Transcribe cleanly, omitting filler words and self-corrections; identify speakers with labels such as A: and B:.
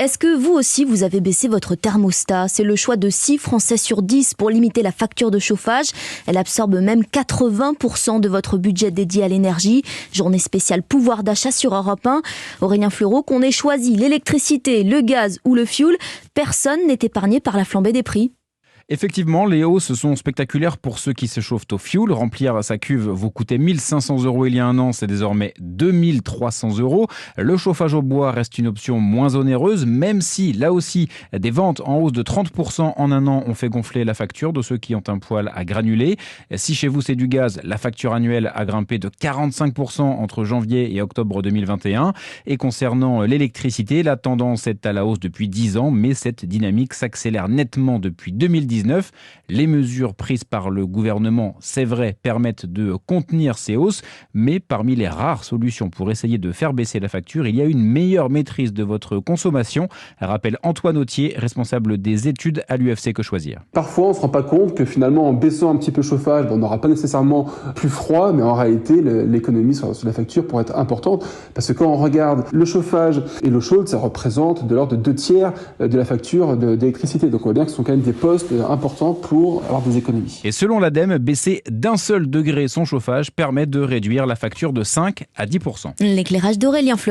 A: Est-ce que vous aussi, vous avez baissé votre thermostat ? C'est le choix de 6 Français sur 10 pour limiter la facture de chauffage. Elle absorbe même 80% de votre budget dédié à l'énergie. Journée spéciale pouvoir d'achat sur Europe 1. Aurélien Fleureau, qu'on ait choisi l'électricité, le gaz ou le fioul, personne n'est épargné par la flambée des prix.
B: Effectivement, les hausses sont spectaculaires pour ceux qui se chauffent au fioul. Remplir sa cuve vous coûtait 1 500 € il y a un an, c'est désormais 2 300 €. Le chauffage au bois reste une option moins onéreuse, même si, là aussi, des ventes en hausse de 30% en un an ont fait gonfler la facture de ceux qui ont un poêle à granulés. Si chez vous c'est du gaz, la facture annuelle a grimpé de 45% entre janvier et octobre 2021. Et concernant l'électricité, la tendance est à la hausse depuis 10 ans, mais cette dynamique s'accélère nettement depuis 2019. Les mesures prises par le gouvernement, c'est vrai, permettent de contenir ces hausses, mais parmi les rares solutions pour essayer de faire baisser la facture, il y a une meilleure maîtrise de votre consommation, rappelle Antoine Autier, responsable des études à l'UFC Que Choisir.
C: Parfois, on ne se rend pas compte que finalement, en baissant un petit peu le chauffage, on n'aura pas nécessairement plus froid, mais en réalité, l'économie sur la facture pourrait être importante, parce que quand on regarde le chauffage et l'eau chaude, ça représente de l'ordre de 2/3 de la facture d'électricité. Donc on voit bien que ce sont quand même des postes important pour avoir des économies.
B: Et selon l'ADEME, baisser d'un seul degré son chauffage permet de réduire la facture de 5 à 10%.
A: L'éclairage d'Aurélien Fleureau.